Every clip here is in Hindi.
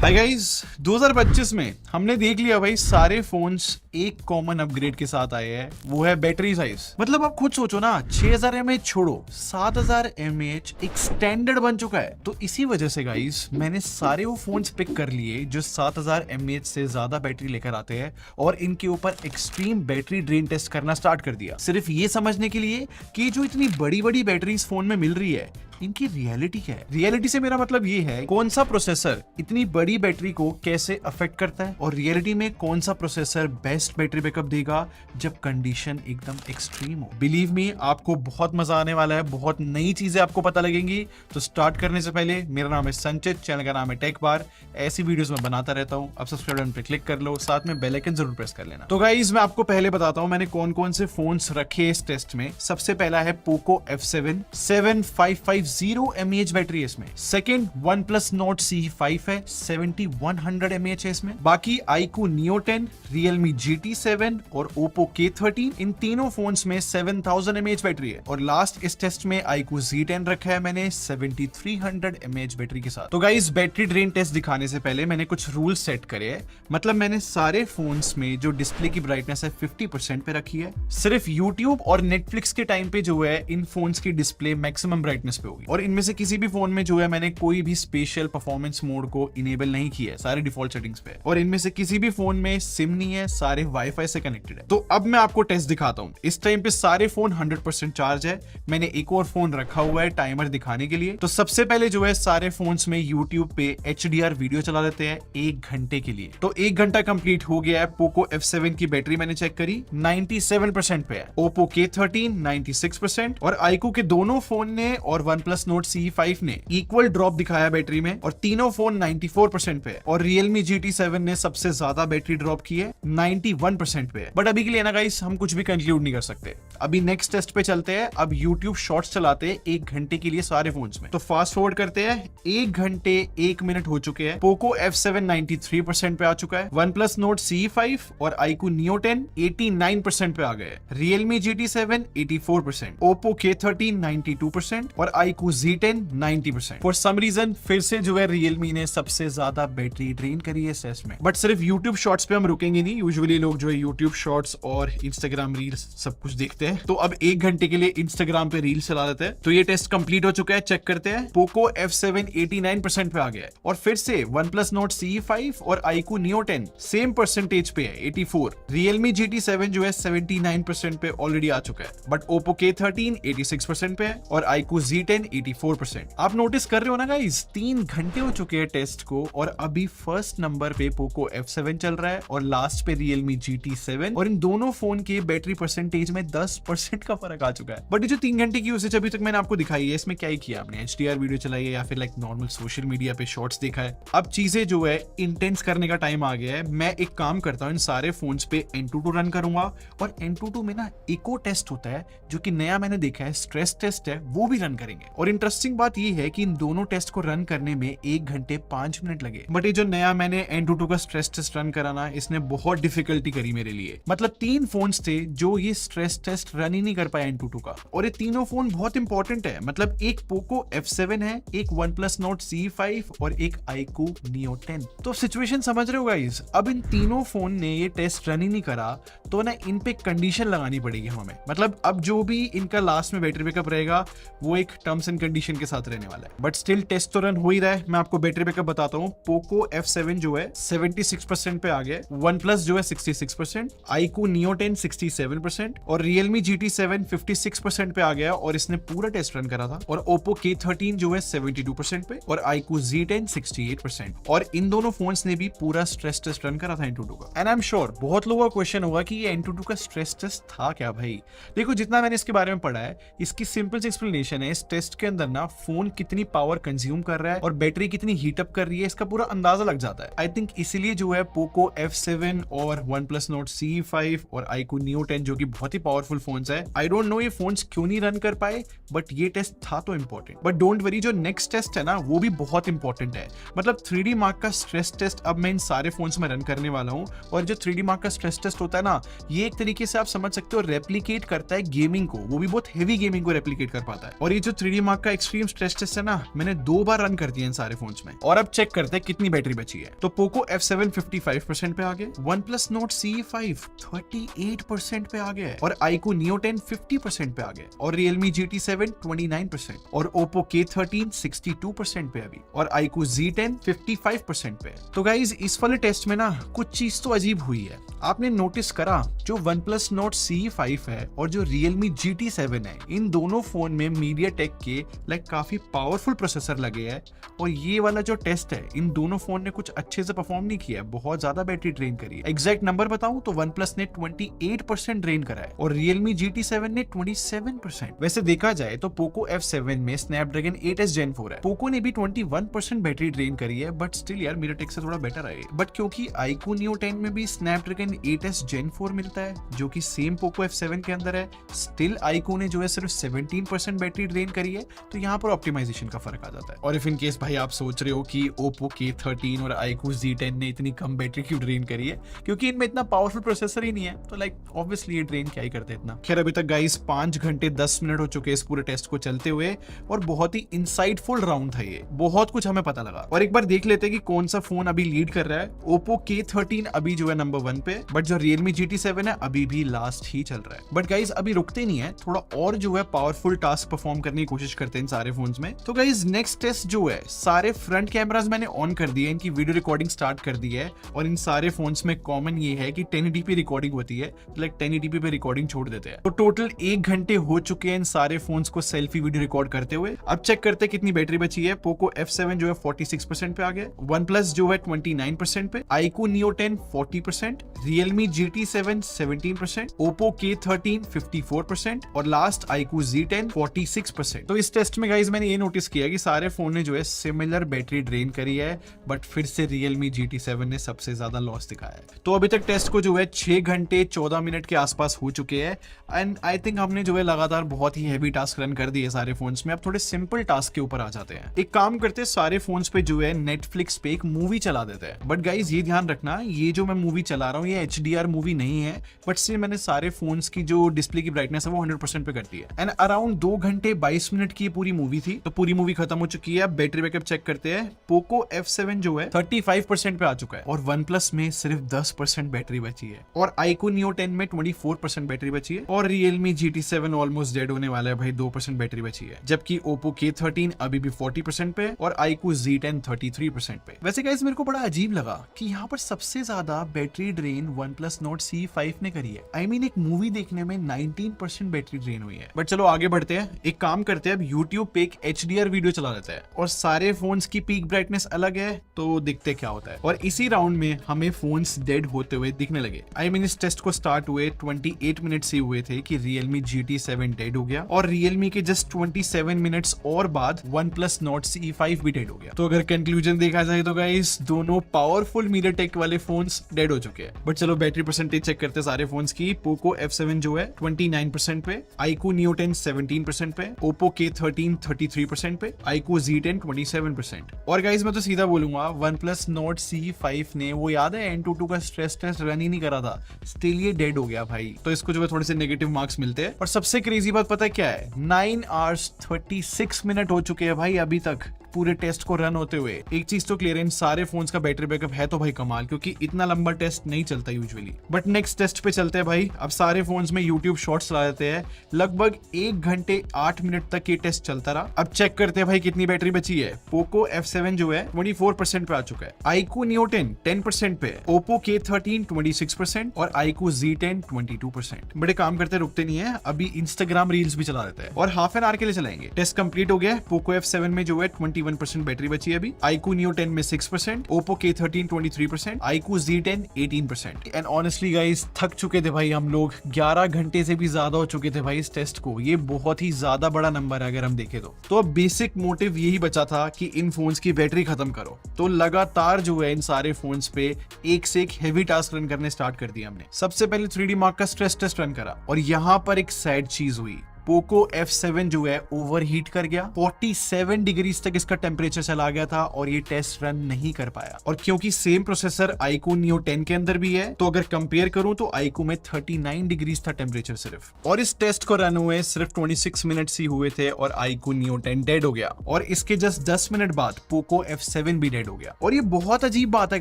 हाय गाइस, 2025 में हमने देख लिया भाई सारे फोन्स एक कॉमन अपग्रेड के साथ आए हैं, वो है बैटरी साइज। मतलब आप खुद सोचो ना, 6000 mAh छोड़ो 7000 mAh एक स्टैंडर्ड बन चुका है। तो इसी वजह से गाइस मैंने सारे वो फोन्स पिक कर लिए जो 7000 mAh से ज्यादा बैटरी लेकर आते हैं और इनके ऊपर एक्सट्रीम बैटरी ड्रेन टेस्ट करना स्टार्ट कर दिया, सिर्फ ये समझने के लिए कि जो इतनी बड़ी बड़ी बैटरी फोन में मिल रही है इनकी रियलिटी क्या है। रियलिटी से मेरा मतलब ये है कौन सा प्रोसेसर इतनी बड़ी बैटरी को कैसे अफेक्ट करता है और रियलिटी में कौन सा प्रोसेसर बेस्ट बैटरी बैकअप देगा जब कंडीशन एकदम एक्सट्रीम हो। बिलीव मी, आपको बहुत मजा आने वाला है, बहुत नई चीजें आपको पता लगेंगी। तो स्टार्ट करने से पहले, मेरा नाम है संचित, चैनल का नाम है टेक बार। ऐसी वीडियोस मैं बनाता रहता हूँ, अब सब्सक्राइब बटन पे क्लिक कर लो, साथ में बेल आइकन जरूर प्रेस कर लेना। तो गाइस मैं आपको पहले बताता हूँ मैंने कौन कौन से फोन्स रखे इस टेस्ट में। सबसे पहला है पोको F7 7550 mAh बैटरी है इसमें। सेकंड OnePlus Nord CE5 है, 7100 mAh है इसमें। बाकी iQOO Neo 10, Realme GT7 और Oppo K13, इन तीनों फोन्स में 7000 mAh बैटरी है। और लास्ट इस टेस्ट में iQOO Z10 रखा है मैंने 7300 mAh बैटरी के साथ। तो गाइस बैटरी ड्रेन टेस्ट दिखाने से पहले मैंने कुछ रूल सेट करे हैं। मतलब मैंने सारे फोन्स में जो डिस्प्ले की ब्राइटनेस है 50% पे रखी है। सिर्फ YouTube और Netflix के टाइम पे जो है इन फोन्स की डिस्प्ले मैक्सिमम ब्राइटनेस पे होगी। और इनमें से किसी भी फोन में जो है मैंने कोई भी स्पेशल परफॉर्मेंस मोड को इनेबल नहीं किया है, सारे डिफॉल्ट सेटिंग्स पे। और इनमें से किसी भी फोन में सिम नहीं है, सारे वाईफाई से कनेक्टेड है। तो अब मैं आपको टेस्ट दिखाता हूँ। इस टाइम पे सारे फोन 100% चार्ज है। मैंने एक और फोन रखा हुआ है टाइमर दिखाने के लिए। तो सबसे पहले जो है सारे फोन्स में YouTube पे HDR वीडियो चला देते हैं 1 घंटे के लिए। तो 1 घंटा कंप्लीट हो गया है। पोको F7 की बैटरी मैंने चेक करी 97% पे है, Oppo K13 96% और iQOO के दोनों फोन ने और OnePlus Nord CE5 ने इक्वल ड्रॉप दिखाया बैटरी में और तीनों फोन 94% पे है। और Realme GT7 ने सबसे ज्यादा बैटरी ड्रॉप की है, 91% पे है। बट अभी के लिए ना गाइस हम कुछ भी कंक्लूड नहीं कर सकते। अभी नेक्स्ट टेस्ट पे चलते हैं। अब YouTube शॉर्ट्स चलाते हैं 1 घंटे के लिए सारे फोन्स में। तो फास्ट फॉरवर्ड करते हैं, 1 घंटे 1 मिनट हो चुके हैं। Poco F7 93% पे आ चुका है, OnePlus Nord CE5 और iQOO Neo 10 89% पे आ गए। Realme GT7 84%, Oppo K13 92% और iQOO Z10 90%। For some reason फिर से जो है Realme ने सबसे ज्यादा बैटरी ड्रेन करी है इस टेस्ट में। बट सिर्फ YouTube शॉर्ट्स पे हम रुकेंगे नहीं। यूजुअली लोग जो है YouTube शॉर्ट्स और Instagram रील्स सब कुछ देखते हैं, तो अब 1 घंटे के लिए Instagram पे रील्स चला देते हैं। तो ये टेस्ट कंप्लीट हो चुका है, चेक करते हैं। Poco F7 89% पे आ गया है और फिर से OnePlus Nord CE5 और iQOO Neo 10 सेम परसेंटेज पे है 84। Realme GT7 जो है 79% पे ऑलरेडी आ चुका है, बट Oppo K13 86% पे है और iQOO Z10 84%। आप नोटिस कर रहे हो ना गाइस, 3 घंटे हो चुके हैं टेस्ट को और अभी फर्स्ट नंबर पे Poco F7 चल रहा है और लास्ट पे Realme GT7। और इन दोनों फोन के बैटरी परसेंटेज में 10% का फर्क आ चुका है। बट ये जो 3 घंटे की यूसेज अभी तक मैंने आपको दिखाई है, इसमें क्या ही किया आपने? HDR वीडियो चलाई है या फिर लाइक नॉर्मल सोशल मीडिया पे शॉर्ट्स देखा है? अब चीजें जो है इंटेंस करने का टाइम आ गया है। मैं एक काम करता हूँ, इन सारे फोन्स पे Antutu रन करूंगा और Antutu में ना इको टेस्ट होता है जो कि नया मैंने देखा है, स्ट्रेस टेस्ट है, वो भी रन करेंगे। और इंटरेस्टिंग बात ये है कि इन दोनों टेस्ट को रन करने में 1 घंटे 5 मिनट लगे। बट ये जो नया मैंने Antutu का स्ट्रेस टेस्ट रन करा ना, इसने बहुत डिफिकल्टी करी मेरे लिए। मतलब 3 फोन्स थे जो ये स्ट्रेस टेस्ट रन ही नहीं कर पाए Antutu का, और ये तीनों फोन बहुत इंपॉर्टेंट है। मतलब एक Poco F7 है, एक OnePlus Nord CE5 और एक iQOO Neo 10। तो सिचुएशन समझ रहे हो गाइस? अब इन तीनों फोन ने ये टेस्ट रन ही नहीं करा तो ना इन पे कंडीशन लगानी पड़ेगी हमें। मतलब अब जो भी इनका लास्ट में बैटरी बैकअप रहेगा वो एक टर्म्स एंड कंडीशन के साथ रहने वाला है। बट स्टिल टेस्ट तो रन हो ही रहा है। मैं आपको बैटरी बैकअप बताता हूँ। Poco F7 जो है 76% पे आ गया, OnePlus जो है 66%, iQOO Neo 10 67% और Realme GT7 56% पे आ गया और इसने पूरा टेस्ट रन करा था। और Oppo K13 जो है 72% पे और iQOO Z10 68%। और इन दोनों फोन्स ने भी पूरा स्ट्रेस टेस्ट रन करा था Antutu का। एंड आई एम श्योर बहुत लोगों का क्वेश्चन होगा कि ये Antutu का स्ट्रेस टेस्ट था क्या भाई? देखो, जितना मैंने इसके बारे में पढ़ा है, इसकी सिंपल सी एक्सप्लेनेशन है। इस टेस्ट के अंदर ना फोन कितनी पावर कंज्यूम कर रहा है और बैटरी कितनी हीट अप कर रही है, इसका पूरा अंदाजा लग जाता है। आई थिंक इसीलिए जो है Poco F7 और OnePlus Nord CE5 और iQOO Neo 10 जो कि बहुत ही पावरफुल फोन्स है, आई डोंट नो ये फोन्स क्यों नहीं रन कर पाए, बट ये टेस्ट था तो इंपॉर्टेंट। बट डोंट वरी, जो नेक्स्ट टेस्ट है ना वो भी बहुत इंपॉर्टेंट है। मतलब 3D मार्क का स्ट्रेस टेस्ट अब मैं इन सारे फोन्स में रन करने वाला हूँ। और जो 3D मार्क का स्ट्रेस टेस्ट होता है ना, ये एक तरीके से आप समझ सकते हो रेप्लिकेट करता है गेमिंग को, वो भी बहुत हेवी गेमिंग को रेप्लिकेट कर पाता है। और ये जो 3D 3D Mark का एक्सट्रीम स्ट्रेस टेस्ट है ना, मैंने 2 बार रन कर दिया इन सारे फोन्स में। और अब चेक करते हैं कितनी बैटरी बची है। तो Poco F7 55% पे आ गए, OnePlus Nord CE5 38% पे आ गए, और iQOO Neo 10 50% पे आ गए, और Realme GT7 29%, और Oppo K13 62% पे अभी, और iQOO Z10 55% पे। तो गाइज इस वाले टेस्ट में ना कुछ चीज तो अजीब हुई है। आपने नोटिस करा जो OnePlus Nord CE5 है और जो Realme GT7 है, इन दोनों फोन में MediaTek के काफी पावरफुल प्रोसेसर लगे हैं, और ये वाला जो टेस्ट है इन दोनों फोन ने कुछ अच्छे से परफॉर्म नहीं किया है, बहुत ज्यादा बैटरी ड्रेन करी है। एग्जैक्ट नंबर बताऊं तो OnePlus ने 28% ड्रेन करा है और Realme GT7 ने 27%। वैसे देखा जाए तो Poco F7 में Snapdragon 8s Gen 4 है, Poco ने भी 21% बैटरी ड्रेन करी है, बट स्टिल यार MediaTek से थोड़ा बेटर है। बट क्योंकि iQOO Neo 10 में भी Snapdragon 8s Gen 4 मिलता है जो कि सेम Poco F7 के अंदर है, स्टिल iQOO ने जो है सिर्फ 17% बैटरी ड्रेन करी है, तो यहाँ पर ऑप्टिमाइजेशन का फर्क आ जाता है। और इफ इन केस भाई आप सोच रहे हो कि Oppo K13 और iQOO Z10 ने इतनी कम बैटरी क्यों ड्रेन करी है, क्योंकि इनमें इतना पावरफुल प्रोसेसर ही नहीं है, तो ऑब्वियसली ये ड्रेन क्या ही करते इतना। खैर अभी तक गाइस 5 घंटे 10 मिनट हो चुके इस पूरे टेस्ट को चलते हुए, और बहुत ही इंसाइटफुल राउंड था ये, बहुत कुछ हमें पता लगा। और एक बार देख लेते हैं कि कौन सा फोन अभी लीड कर रहा है। Oppo K13 अभी जो है नंबर 1 पे, बट जो Realme GT7 है अभी भी लास्ट ही चल रहा है। बट गाइज अभी रुकते नहीं है, थोड़ा और जो है पावरफुल टास्क परफॉर्म करने की कोशिश करते हैं इन सारे फोन्स में। तो गाइज नेक्स्ट टेस्ट जो है, सारे फ्रंट कैमरास मैंने ऑन कर दिए, इनकी वीडियो रिकॉर्डिंग स्टार्ट कर दी है, और इन सारे फोन्स में कॉमन ये है कि 1080p रिकॉर्डिंग होती है, 1080p पे रिकॉर्डिंग छोड़ देते हैं। तो टोटल 1 घंटे हो चुके हैं इन सारे फोन्स को सेल्फी वीडियो रिकॉर्ड करते हुए। अब चेक करते हैं कितनी बैटरी बची है। Poco F7 जो है 46% पे आ गया, OnePlus जो है 29% पे, iQOO Neo 10 40%, Realme GT7 17%, Oppo K13 54%, और लास्ट iQOO Z10 46%। तो इस टेस्ट में गाइज मैंने ये नोटिस किया कि सारे फोन ने जो है सिमिलर बैटरी ड्रेन करी है, बट फिर से Realme GT7 ने सबसे ज्यादा लॉस दिखाया है। तो अभी तक टेस्ट को जो है 6 घंटे 14 मिनट के आसपास हो चुके हैं, एंड आई थिंक हमने जो है लगातार बहुत ही हैवी टास्क रन कर दिए सारे फोन्स में। अब थोड़े सिंपल टास्क के ऊपर आ जाते हैं। एक काम करते हैं, सारे फोन्स पे जो है नेटफ्लिक्स पे एक मूवी चला देते हैं। बट गाइज ये ध्यान रखना, ये जो मैं मूवी चला रहा हूँ ये HDR मूवी नहीं है, बट सिर्फ मैंने सारे फोन्स की जो डिस्प्ले की ब्राइटनेस है वो 100% पे कर दी है। एंड अराउंड 2 घंटे 22 मिनट की पूरी मूवी थी, तो पूरी मूवी खत्म हो चुकी है। बैटरी बैकअप चेक करते हैं। Poco F7 जो है 35% पे आ चुका है, और OnePlus में सिर्फ 10% बैटरी बची है, और iQOO Neo 10 में 24% बैटरी बची है, और Realme GT7 ऑलमोस्ट डेड होने वाला है भाई, 2% बैटरी बची है। जबकि Oppo K13 अभी भी 40% पे, और iQOO Z10 33% पे। वैसे गाइस मेरे को बड़ा अजीब लगा कि यहाँ पर सबसे ज्यादा battery drain OnePlus Nord CE5 ने करी है। आई मीन एक मूवी देखने में 19% बैटरी ड्रेन हुई है। बट चलो आगे बढ़ते हैं। एक काम करते हैं, अब YouTube पे एक HDR वीडियो चला लेते हैं, और सारे फोन्स की पीक ब्राइटनेस अलग है, तो देखते क्या होता है। और इसी राउंड में हमें फोन्स डेड होते हुए दिखने लगे। आई मीन इस टेस्ट को स्टार्ट हुए 28 मिनट्स ही हुए थे कि Realme GT7 डेड हो गया, और Realme के जस्ट 27 मिनट्स और बाद OnePlus Nord CE5 भी डेड हो गया। तो अगर कंक्लूजन देखा जाए तो गाइस दोनों पावरफुल MediaTek वाले फोन्स डेड हो चुके हैं। बट चलो बैटरी परसेंटेज चेक करते हैं सारे फोन्स की। Poco F7 जो है 29% पे, iQOO Neo 10 17% पे, Oppo K13 33% पे, iQOO Z10 27%। और गाइस मैं तो सीधा बोलूंगा, OnePlus Nord CE5 ने वो याद है Antutu का स्ट्रेस टेस्ट रन ही नहीं करा था, स्टिल ये डेड हो गया भाई। तो इसको जो है थोड़े से नेगेटिव मार्क्स मिलते हैं। और सबसे क्रेजी बात पता है क्या है, 9 hours 36 मिनट हो चुके हैं भाई अभी तक पूरे टेस्ट को रन होते हुए। एक चीज तो क्लियर है, इन सारे फोन्स का बैटरी बैकअप है तो भाई कमाल, क्योंकि इतना लंबा टेस्ट नहीं चलता यूजुअली। बट नेक्स्ट टेस्ट पे चलते हैं भाई। अब सारे फोन्स में YouTube शॉर्ट्स चला देते हैं। लगभग 1 घंटे 8 मिनट तक ये टेस्ट चलता रहा। अब चेक करते हैं भाई कितनी बैटरी बची है। Poco F7 जो है 24% पे आ चुका है, iQOO Neo 10 10% पे, Oppo K13 26%, और iQOO Z10 22%। बड़े काम करते रुकते नहीं है, अभी Instagram रील्स भी चला देते हैं, और हाफ एन आवर के लिए चलाएंगे। टेस्ट कंप्लीट हो गया। Poco F7 में जो है 21% बैटरी बची है अभी, iQOO Neo 10 में 6%, Oppo K13 23%, iQOO Z10 18%। And honestly guys थक चुके थे भाई हम लोग, 11 घंटे से भी ज्यादा हो चुके थे भाई इस टेस्ट को। ये बहुत ही ज्यादा बड़ा नंबर है अगर हम देखें तो अब बेसिक मोटिव यही बचा था कि इन फोन्स की बैटरी खत्म करो। तो लगातार जो है इन सारे फोन्स पे एक से एक हेवी टास्क रन करने स्टार्ट कर दिया हमने। सबसे पहले 3D Mark का स्ट्रेस टेस्ट रन करा, और यहाँ पर एक सैड चीज हुई, पोको F7 जो है ओवर हीट कर गया, 47 डिग्रीज तक इसका टेम्परेचर चला गया था और ये टेस्ट रन नहीं कर पाया। और क्योंकि सेम प्रोसेसर iQOO Neo 10 के अंदर भी है, तो अगर कंपेयर करूं तो iQOO में 39 डिग्रीज था टेम्परेचर सिर्फ, और इस टेस्ट को रन हुए सिर्फ 26 मिनट्स ही हुए थे और iQOO Neo 10 डेड हो गया। और इसके जस्ट 10 मिनट बाद पोको F7 भी डेड हो गया। और ये बहुत अजीब बात है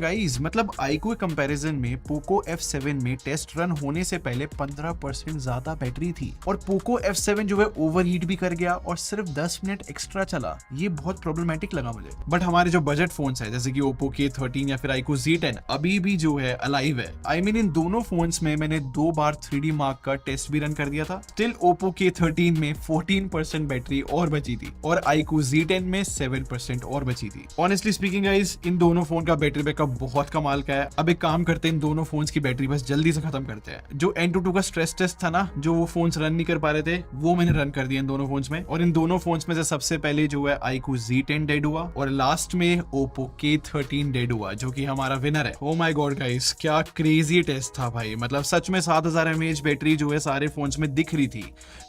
गाइस, मतलब iQOO के कंपैरिजन में पोको F7 में टेस्ट रन होने से पहले 15% ज्यादा बैटरी थी, और पोको F7 जो है ओवरहीट भी कर गया और सिर्फ 10 मिनट एक्स्ट्रा चला। ये बहुत प्रॉब्लमेटिक लगा मुझे। बट हमारे जो बजट फोन्स है जैसे कि Oppo K13 या फिर iQOO Z10 अभी भी जो है अलाइव है। आई मीन इन दोनों फोन्स में मैंने 2 बार 3D मार्क का टेस्ट भी रन कर दिया था। स्टिल Oppo K13 में 14% बैटरी और बची थी और iQOO Z10 में 7% और बची थी। ऑनेस्टली स्पीकिंग गाइस, इन दोनों फोन का बैटरी बैकअप बहुत कमाल का है। अब एक काम करते हैं, इन दोनों फोन्स की बैटरी बस जल्दी से खत्म करते हैं। जो N22 का स्ट्रेस टेस्ट था ना, जो वो फोन्स रन नहीं कर पा रहे थे, वो मैंने रन कर दिया इन दोनों फोन्स में। और इन दोनों फोन्स में से सबसे पहले जो है iQOO Z10 डेड हुआ और लास्ट में Oppo K13 डेड हुआ, जो कि हमारा विनर है। ओ माय गॉड गाइस, क्या क्रेजी टेस्ट था भाई। मतलब सच में 7000 mAh बैटरी जो है सारे फोन्स में दिख रही थी,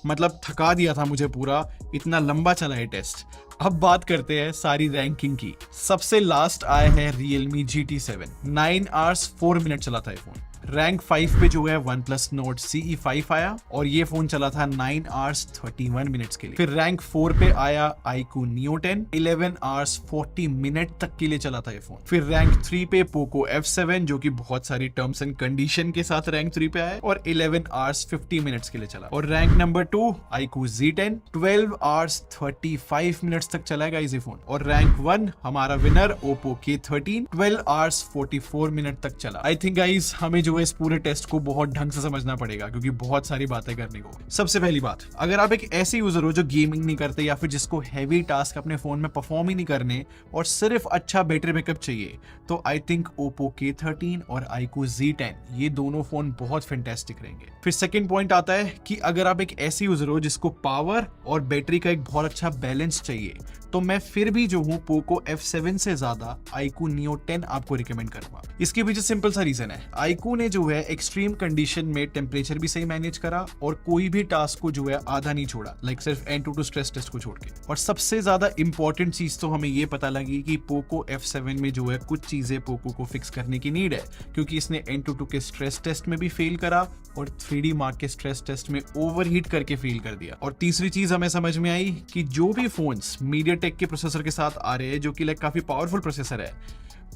मतलब थका दिया था मुझे पूरा, इतना लंबा चला है टेस्ट। अब बात करते हैं सारी रैंकिंग की। सबसे लास्ट आया है Realme GT7, 9 hours 4 minutes चला था ये फोन। रैंक 5 पे जो है OnePlus Nord CE5 आया और ये फोन चला था 9 hours 31 minutes के लिए। फिर रैंक 4 पे आया iQOO Neo 10, 11 hours 40 minutes तक के लिए चला था ये फोन। फिर रैंक 3 पे Poco F7 जो कि बहुत सारी टर्म्स एंड कंडीशन के साथ रैंक 3 पे आया और 11 hours 50 minutes के लिए चला। और rank number 2 iQOO Z10, 12 hours 35 minutes तक चलाएगा ये फोन। और रैंक 1 हमारा winner Oppo K13, 12 hours 44 minutes तक चला। आई थिंक गाइस हमें जो इस पूरे टेस्ट को बहुत ढंग से समझना पड़ेगा, क्योंकि बहुत सारी बातें करने को। सबसे पहली बात, अगर आप एक ऐसे यूजर हो जो गेमिंग नहीं करते या फिर जिसको हैवी टास्क अपने फोन में परफॉर्म ही नहीं करने और सिर्फ अच्छा बैटरी बैकअप चाहिए, तो आई थिंक Oppo K13 और iQOO Z10 ये दोनों फोन बहुत फैंटास्टिक रहेंगे। फिर सेकंड पॉइंट आता है कि अगर आप एक ऐसे यूजर हो जिसको पावर और बैटरी का एक बहुत अच्छा बैलेंस चाहिए, तो मैं फिर भी जो हूं Poco F7 से ज्यादा iQOO Neo 10 आपको रिकमेंड करूंगा। इसके पीछे सिंपल सा रीजन है, iQOO ने जो है एक्सट्रीम कंडीशन में टेम्परेचर भी सही मैनेज करा और कोई भी टास्क को जो है आधा नहीं छोड़ा, लाइक सिर्फ N22 स्ट्रेस टेस्ट को छोड़ के। और सबसे ज्यादा इंपॉर्टेंट चीज तो हमें ये पता लगी कि Poco F7 में जो है कुछ चीजें Poco को फिक्स करने की नीड है, क्योंकि इसने N22 के स्ट्रेस टेस्ट में भी फेल करा और 3D मार्क के स्ट्रेस टेस्ट में ओवरहीट करके फेल कर दिया। और तीसरी चीज हमें समझ में आई कि जो भी फोन्स MediaTek के प्रोसेसर के साथ आ रहे हैं, जो कि लाइक काफी पावरफुल प्रोसेसर है,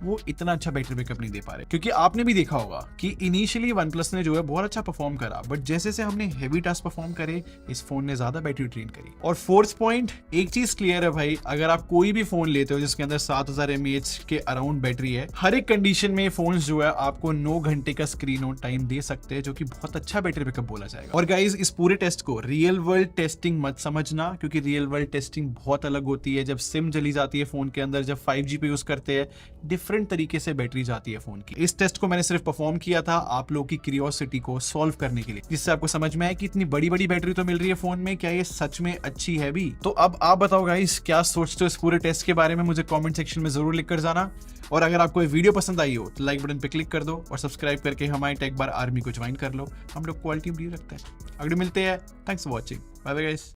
वो इतना अच्छा बैटरी बैकअप नहीं दे पा रहे। क्योंकि आपने भी देखा होगा कि इनिशियली OnePlus ने जो है बहुत अच्छा परफॉर्म करा, बट जैसे से हमने हेवी टास्क परफॉर्म करे, इस फोन ने ज्यादा बैटरी ड्रेन करी। और फोर्थ पॉइंट, एक चीज क्लियर है भाई, अगर आप कोई भी फोन लेते हो जिसके अंदर 7000 mAh के अराउंड बैटरी है, हर एक कंडीशन में फोन जो है आपको 9 घंटे का स्क्रीन ऑन टाइम दे सकते हैं, जो कि बहुत अच्छा बैटरी बैकअप बोला जाएगा। और गाइज, इस पूरे टेस्ट को रियल वर्ल्ड टेस्टिंग मत समझना, क्योंकि रियल वर्ल्ड टेस्टिंग बहुत अलग होती है। जब सिम जली जाती है फोन के अंदर, जब 5G पे यूज करते हैं, डिफरेंट तरीके से बैटरी जाती है फोन की। इस टेस्ट को मैंने सिर्फ परफॉर्म किया था आप लोग की क्यूरियोसिटी को सॉल्व करने के लिए, जिससे आपको समझ में आए कि इतनी बड़ी बड़ी बैटरी तो मिल रही है फोन में, क्या ये सच में अच्छी है भी। तो अब आप बताओ गाइस, क्या सोचते हो इस पूरे टेस्ट के बारे में, मुझे कमेंट सेक्शन में जरूर लिख कर जाना। और अगर आपको ये वीडियो पसंद आई हो तो लाइक बटन पे क्लिक कर दो और सब्सक्राइब करके हमारी टेक बार आर्मी को ज्वाइन कर लो। हम लोग क्वालिटी वीडियो रखते हैं। अगले मिलते हैं। Thanks for watching. Bye bye guys.